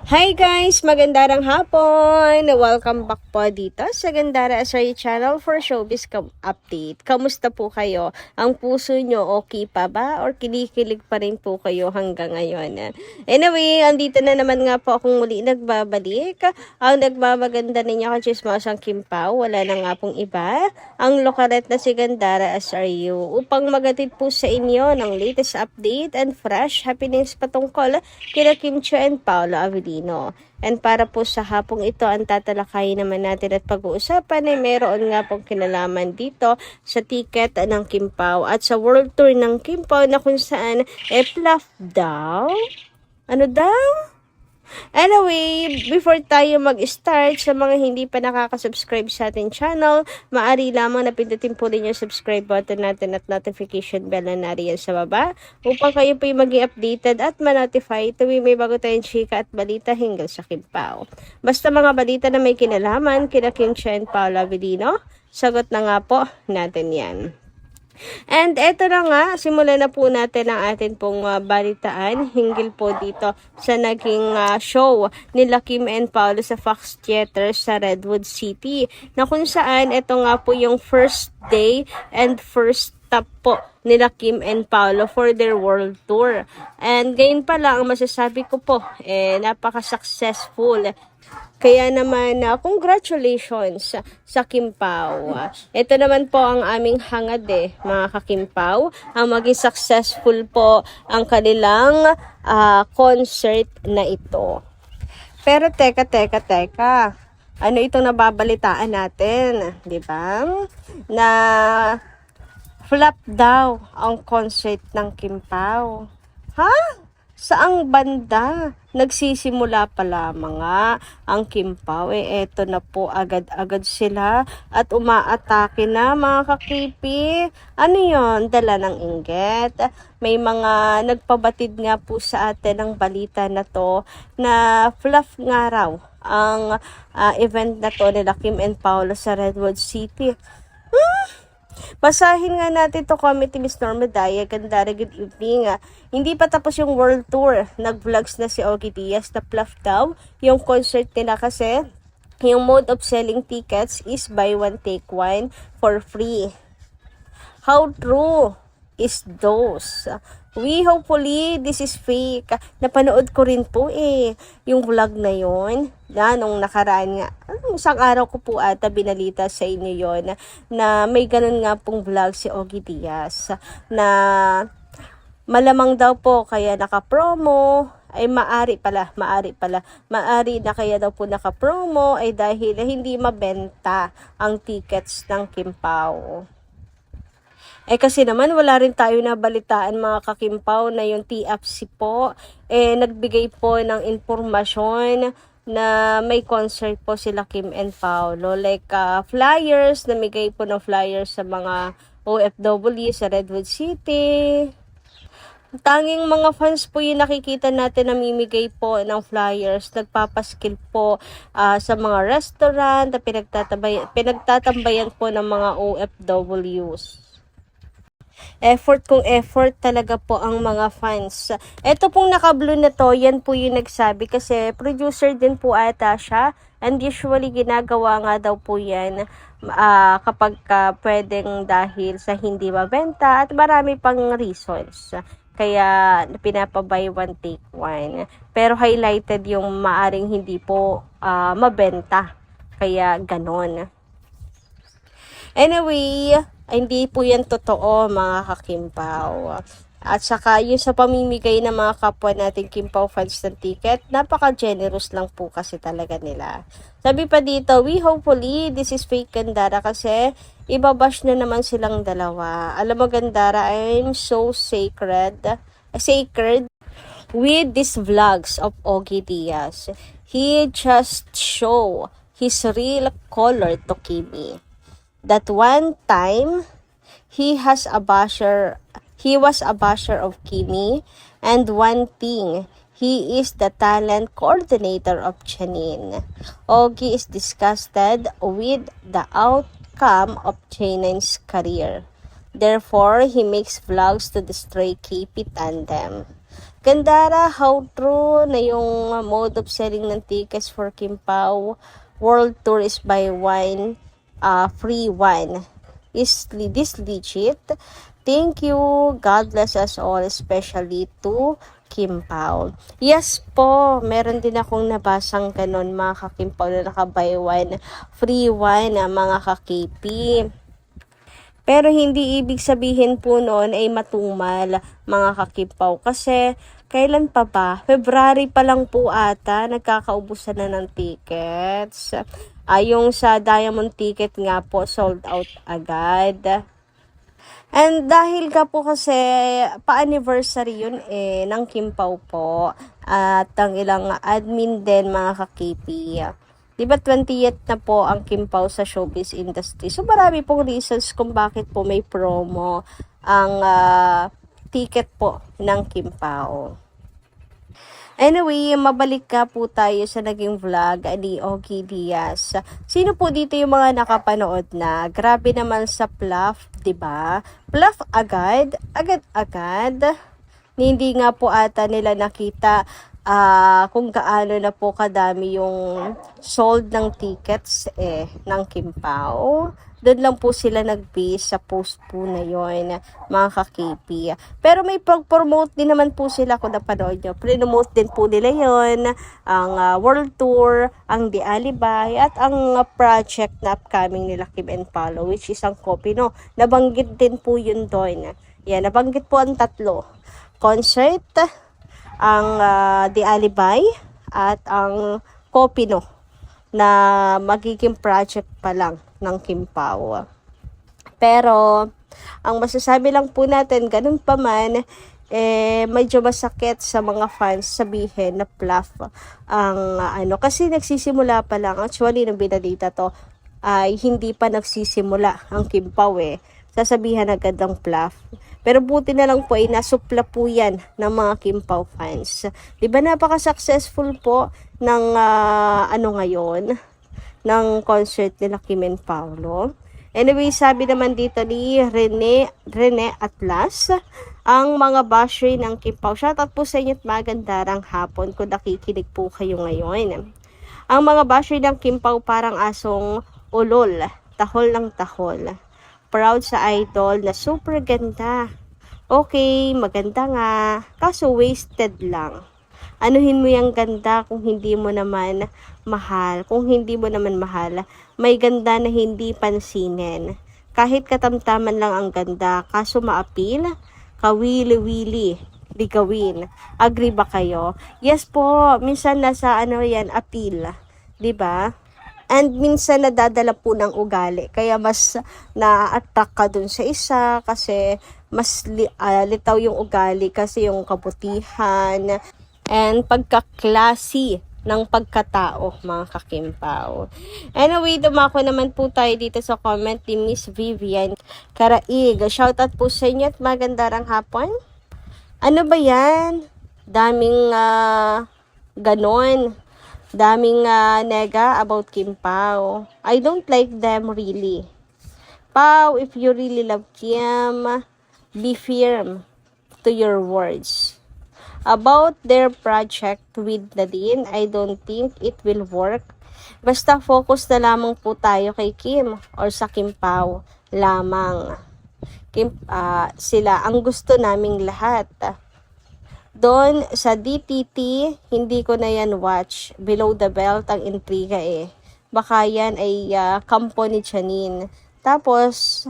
Hi guys! Magandang hapon! Welcome back po dito sa Gandara Asari Channel for Showbiz Update. Kamusta po kayo? Ang puso nyo okay pa ba? Or kinikilig pa rin po kayo hanggang ngayon? Anyway, andito na naman nga po akong muli nagbabalik. Ang nagbabaganda ninyo kachismasang Kim Pao, wala na nga pong iba. Ang lokaret na si Gandara SRU upang magatid po sa inyo ng latest update and fresh happenings patungkol kina Kim Chiu and Paolo Avellino. And para po sa hapong ito, ang tatalakayin naman natin at pag-uusapan ay meron nga pong kinalaman dito sa ticket ng Kim Pao at sa world tour ng Kim Pao na kung saan fluff daw. Ano daw? Anyway, before tayo mag-start, sa mga hindi pa nakaka-subscribe sa ating channel, maaari lamang na pindutin po rin yung subscribe button natin at notification bell na nariyan sa baba upang kayo po yung maging updated at ma-notify tuwing may bago tayong chika at balita hinggil sa Kim Pao. Basta mga balita na may kinalaman kina Kim Chiu and Paolo Avellino, sagot na nga po natin yan. And eto na nga, simulan na po natin ang atin pong balitaan hinggil po dito sa naging show nila Kim and Paolo sa Fox Theater sa Redwood City. Na kung saan, ito nga po yung first day and first stop po nila Kim and Paolo for their world tour. And ngayon pa lang, ang masasabi ko po, napaka-successful. Kaya naman, congratulations sa Kim Pao. Ito naman po ang aming hangad mga ka-Kim Pao. Ang maging successful po ang kanilang concert na ito. Pero teka. Ano itong nababalitaan natin? Diba? Na flop daw ang concert ng Kim Pao. Ha? Saang banda? Nagsisimula pa lamang ang Kim Pao. Eto na po agad-agad sila at umaatake na mga kakipi. Ano yon? Dala ng inggit. May mga nagpabatid nga po sa atin ng balita na to na fluff nga raw ang event na to nila Kim and Paolo sa Redwood City. Basahin nga natin to comment ni Miss Norma Daya. Gandara, good evening. Hindi pa tapos yung world tour. Nag-vlogs na si Ogie Diaz na fluff daw yung concert nila kasi yung mode of selling tickets is buy one take one for free. How true is those? We hopefully this is fake. Napanood ko rin po yung vlog na yon nung nakaraan nga. Isang araw ko po ata binalita sa inyo yon na may ganun nga pong vlog si Ogie Diaz na malamang daw po kaya naka-promo ay maari na kaya daw po naka-promo ay dahil hindi mabenta ang tickets ng Kim Pao. Kasi naman wala rin tayo na balitaan mga ka-Kim Pao na yung TFC po nagbigay po ng impormasyon na may concert po sila Kim and Paolo. Like flyers, namigay po ng flyers sa mga OFW sa Redwood City. Tanging mga fans po yung nakikita natin na mimigay po ng flyers. Nagpapaskil po sa mga restaurant na pinagtatambayan po ng mga OFWs. Effort talaga po ang mga fans. Ito pong naka-blue na to, yan po yung nagsabi kasi producer din po ata siya and usually ginagawa nga daw po yan kapag pwedeng dahil sa hindi mabenta at marami pang reasons. Kaya pinapa-buy one take one. Pero highlighted yung maaring hindi po mabenta. Kaya ganon. Anyway, hindi po yan totoo mga ka-Kim Pao. At saka yung sa pamimigay ng mga kapwa natin Kim Pao fans ng ticket, napaka-generous lang po kasi talaga nila. Sabi pa dito, we hopefully this is fake Gandara kasi ibabash na naman silang dalawa. Alam mo Gandara, I'm so sacred with these vlogs of Ogie Diaz. He just show his real color to Kimi. That one time, he was a basher of Kimi, and one thing, he is the talent coordinator of Janine. Ogie is disgusted with the outcome of Janine's career. Therefore, he makes vlogs to destroy KP tandem. Gandara, how true na yung mode of selling ng tickets for Kim Pao World Tour is buy one, free one. Is this legit? Thank you. God bless us all, especially to Kim Pao. Yes po, meron din akong nabasang ganun mga ka-Kim Pao na naka-buy one, free one mga ka-KP. Pero hindi ibig sabihin po noon ay matumal mga kakipaw. Kasi kailan pa ba? February pa lang po ata nagkakaubusan na ng tickets. Yung sa Diamond ticket nga po sold out agad. And dahil ka po kasi pa-anniversary yun ng Kim Pao po at ang ilang admin din mga kakipi. Diba 20th na po ang Kim Pao sa showbiz industry. So marami pong reasons kung bakit po may promo ang ticket po ng Kim Pao. Anyway, mabalik ka po tayo sa naging vlog ni Ogie Diaz. Sino po dito yung mga nakapanood na? Grabe naman sa Pluff, 'di ba? Pluff agad. Hindi nga po ata nila nakita kung gaano na po kadami yung sold ng tickets ng Kim Pao. Doon lang po sila nag-base sa post po na yon mga ka-KP. Pero may promote din naman po sila kung napanood nyo. Pre-promote din po nila yon ang World Tour, ang The Alibay, at ang project na upcoming nila Kim and Paolo, which is ang Kopino. Nabanggit din po yun doon. Yan, nabanggit po ang tatlo. Concert, ang The Alibay, at ang Kopino na magiging project pa lang ng Kim Pao. Pero ang masasabi lang po natin, ganun pa man, medyo masakit sa mga fans sabihin na Pluff ang kasi nagsisimula pa lang. Actually, nung binalita to, ay hindi pa nagsisimula ang Kim Pao sasabihan agad ng Pluff. Pero buti na lang po ay nasupla po yan ng mga Kim Pao fans. Diba napaka-successful po ng ngayon, ng concert nila Kim and Paolo. Anyway, sabi naman dito ni Rene Atlas, ang mga basher ng Kim Pao. Shoutout po sa inyo at magandang hapon kung nakikinig po kayo ngayon. Ang mga basher ng Kim Pao parang asong ulol, tahol ng tahol. Proud sa idol na super ganda. Okay, maganda nga. Kaso wasted lang. Anuhin mo yung ganda kung hindi mo naman mahal. Kung hindi mo naman mahal, may ganda na hindi pansinin. Kahit katamtaman lang ang ganda, kaso maapil, kawili-wili, ligawin. Agree ba kayo? Yes po, minsan nasa appeal. 'Di ba? And minsan nadadala po ng ugali. Kaya mas na-attract ka dun sa isa kasi mas litaw yung ugali kasi yung kabutihan and pagkaklase ng pagkatao mga ka-Kim Pao. Anyway, dumako naman po tayo dito sa comment ni Miss Vivian Karaig. Shoutout po sa inyo at magandang hapon. Ano ba yan? Daming ganon. Daming nega about Kim Pao. I don't like them really. Pao, if you really love Kim, be firm to your words. About their project with Nadine, I don't think it will work. Basta focus na lamang po tayo kay Kim or sa Kim Pao lamang. Sila ang gusto naming lahat. Doon sa DTT, hindi ko na yan watch. Below the Belt ang intriga Baka yan ay kampo ni Janine. Tapos,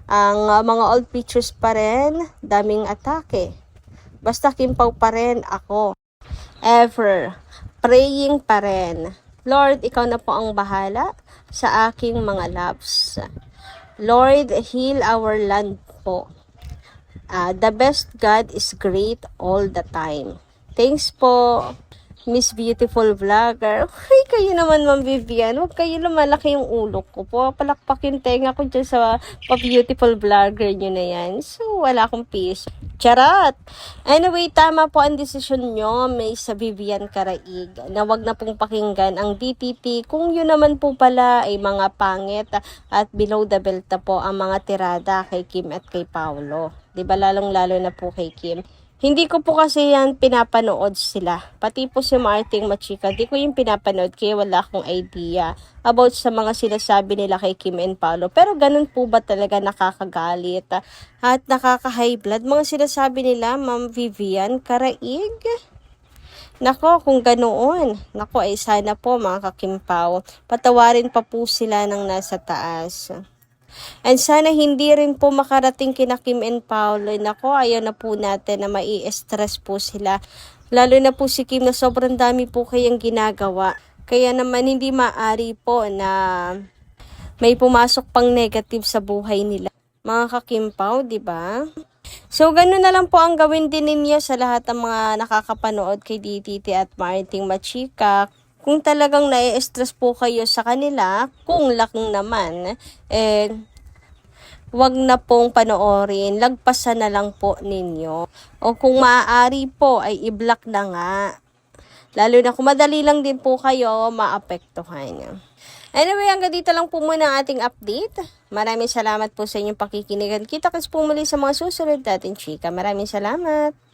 ang mga old pictures pa rin, daming atake. Basta Kim Pao pa rin ako. Ever. Praying pa rin. Lord, ikaw na po ang bahala sa aking mga loves. Lord, heal our land po. The best God is great all the time. Thanks po, Miss Beautiful Vlogger. Ay, kayo naman, Ma'am Vivian. Huwag kayo lumalaki yung ulo ko po. Palakpakin tenga ko dyan sa pa-beautiful vlogger nyo na yan. So, wala akong peace. Charot! Anyway, tama po ang desisyon nyo, Miss Vivian Karaig, na wag na pong pakinggan ang DTT kung yun naman po pala ay mga pangit at below the belt na po ang mga tirada kay Kim at kay Paolo. Diba, lalong-lalo na po kay Kim. Hindi ko po kasi yan pinapanood sila. Pati po si Marting Machika, di ko yung pinapanood kaya wala akong idea about sa mga sinasabi nila kay Kim and Paolo. Pero ganun po ba talaga nakakagalit at nakaka-high blood? Mga sinasabi nila, Ma'am Vivian Karaig? Nako, kung ganoon, nako ay sana po mga kakimpaw, patawarin pa po sila ng nasa taas. And sana hindi rin po makarating kina Kim and Paolo. Nako, ayaw na po natin na mai-stress po sila. Lalo na po si Kim na sobrang dami po kayang ginagawa. Kaya naman hindi maari po na may pumasok pang negative sa buhay nila. Mga kakimpaw, di ba? So, ganun na lang po ang gawin din ninyo sa lahat ng mga nakakapanood kay DTT at Marting Machika. Kung talagang nai-stress po kayo sa kanila, kung lakang naman, wag na pong panoorin, lagpasan na lang po ninyo. O kung maaari po, ay i-block na nga. Lalo na kung madali lang din po kayo, maapektuhan. Anyway, hanggang dito lang po muna ang ating update. Maraming salamat po sa inyong pakikinigan. Kita-kits po muli sa mga susunod natin, chika. Maraming salamat.